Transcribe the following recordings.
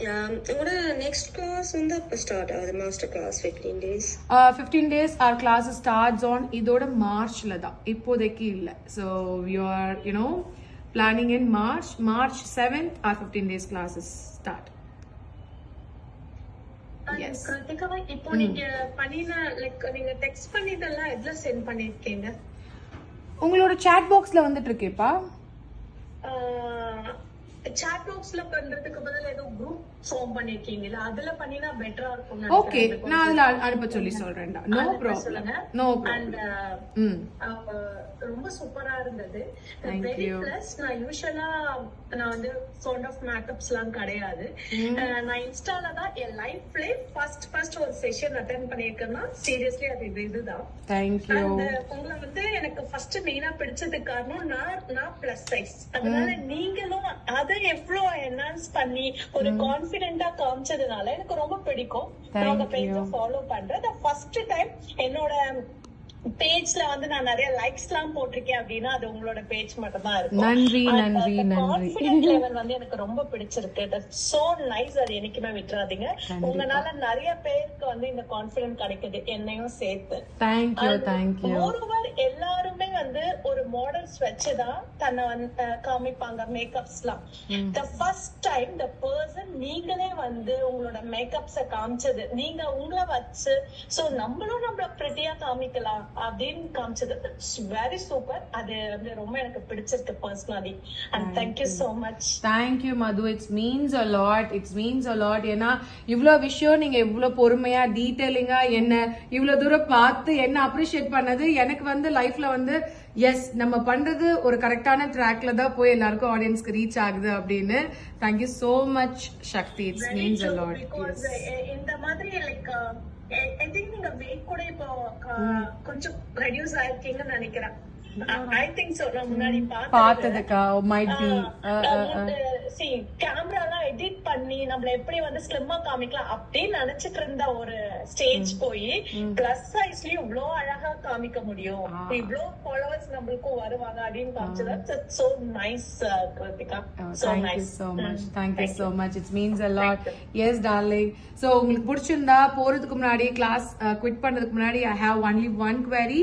உங்களோட next class வந்து எப்போ ஸ்டார்ட் ஆகுது? Master class 15 days. 15 days our class starts on இதோட மார்ச்ல தான், இப்போதைக்கு இல்லை. So we are planning in March 7th our 15 days classes start. Yes. Kiruthika, இப்போ நீங்க பண்ணின லைக் நீங்க டெக்ஸ்ட் பண்ணிதெல்லாம் எதுல சென்ட் பண்ணிருக்கீங்க? உங்களோட chat boxல வந்துட்டு இருக்கேப்பா. chat boxல பண்றதுக்கு பதிலா ஏதோ group ஃபார்ம் பண்ணிருக்கீங்கல, அதுல பண்ணினா பெட்டரா இருக்கும். ஓகே, நான் அதுல அனுப்ப சொல்லி சொல்றேன்டா. No problem. No problem. ரொம்ப சூப்பரா இருந்தது. Thank very you. பிளஸ் நான் யூசுவலா நான் வந்து ஃபவுண்ட் ஆஃப் மேக்கப்ஸ்லாம் கிடையாது. நான் இன்ஸ்டால தான் என் லைஃப்ல ஃபர்ஸ்ட் ஒரு செஷன் அட்டெண்ட் பண்ணிருக்கேன்னா சீரியஸ்லி அது இதுதான். Thank you. உங்களை வந்து எனக்கு ஃபர்ஸ்ட் மெயினா பிடிச்சதுக்கு காரணம் நான் பிளஸ் சைஸ், அதனால நீங்களும் அதை எவ்வளவு என்ஹான்ஸ் பண்ணி ஒரு கான்பிடென்டா காமிச்சதுனால எனக்கு ரொம்ப பிடிக்கும். நான் உங்க பேஜை ஃபாலோ பண்றேன். ஃபர்ஸ்ட் டைம் என்னோட பேஜ்ல வந்து நான் நிறைய லைக்ஸ் எல்லாம் போட்டிருக்கேன் அப்படின்னா அது உங்களோட பேஜ் மட்டும் தான் இருக்கும். நன்றி நன்றி நன்றி. கான்ஃபிடன்ட் லெவல் வந்து எனக்கு ரொம்ப பிடிச்சிருக்கு. That's so nice. அது என்னைக்குமே விட்டுறாதீங்க. உங்களால நிறைய பேருக்கு வந்து இந்த கான்ஃபிடன்ட் கிடைக்குது, என்னையும் சேர்த்து. Thank you. மோரோவர் எல்லாருமே வந்து ஒரு மாடல்ஸ் வச்சுதான் தன்னை வந்து காமிப்பாங்க மேக்கப்ஸ்லாம். The first time the person நீங்களே வந்து உங்களோட மேக்கப்ஸ காமிச்சது, நீங்க உங்களை வச்சு சோ நம்மளும் நம்மள பிரிட்டியா காமிக்கலாம் அப்படின்னு காமிச்சது. It's very super. அது வந்து ரொம்ப எனக்கு பிடிச்சிருக்கு personally. And thank you so much. Thank you Madhu. It's means a lot. ஏன்னா இவ்வளோ விஷயம் நீங்க இவ்வளவு பொறுமையா டீடைலிங்கா என்ன இவ்வளவு தூரம் பார்த்து என்ன அப்ரிஷியேட் பண்ணது எனக்கு வந்து லைஃப்ல வந்து எஸ் நம்ம பண்றது ஒரு கரெக்டான ட்ராக்ல தான் போய் எல்லாருக்கும் ஆடியன்ஸ்க்கு ரீச் ஆகுது அப்படின்னு. Thank you so much Sakthi. It's means a lot. இந்த மாதிரி லைக் I think நீங்க வெயிட் கூட இப்போ கொஞ்சம் ரெடியூஸ் ஆயிருக்கீங்கன்னு நினைக்கிறேன். I think so. நான் முன்னாடி பார்த்ததுக்கா might be கேமராலாம் எடிட் பண்ணி நம்மள எப்படி வந்து ஸ்லிம்மா காமிக்கலாம் அப்படின்னு நினைச்சிட்டு இருந்த ஒரு ஸ்டேஜ் போய் பிளஸ் சைஸ்லயும் இவ்ளோ அழகா காமிக்க முடியும், இவ்ளோ ஃபாலோவர்ஸ் நம்மளுக்கும் வருவாங்க அப்படின்னு காமிச்சது. So nice Krithika. Thank you so much. It means a lot. Yes darling. So உங்களுக்கு பிடிச்சிருந்தா போறதுக்கு முன்னாடி கிளாஸ் குவிட் பண்றதுக்கு முன்னாடி I have only one query.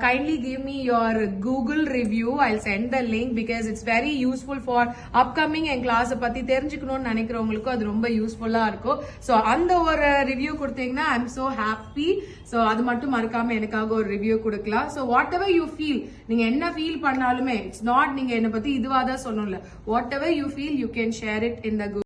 Kindly give me your Google review. I'll send the link because it's very useful for upcoming and class பத்தி தெரிஞ்சுக்கணும்னு நினைக்கிறவங்களுக்கு அது ரொம்ப யூஸ்ஃபுல்லா இருக்கும். சோ அந்த ஒரு ரிவ்யூ கொடுத்தீங்கன்னா I am so happy. So அது மட்டும் மறக்காம எனக்காக ஒரு ரிவ்யூ கொடுக்கலாம். So what ever you feel, நீங்க என்ன ஃபீல் பண்ணாலுமே இட்ஸ் நாட் நீங்க என்ன பத்தி இதுவாதான் சொல்லணும்ல, what ever you feel you can share it in the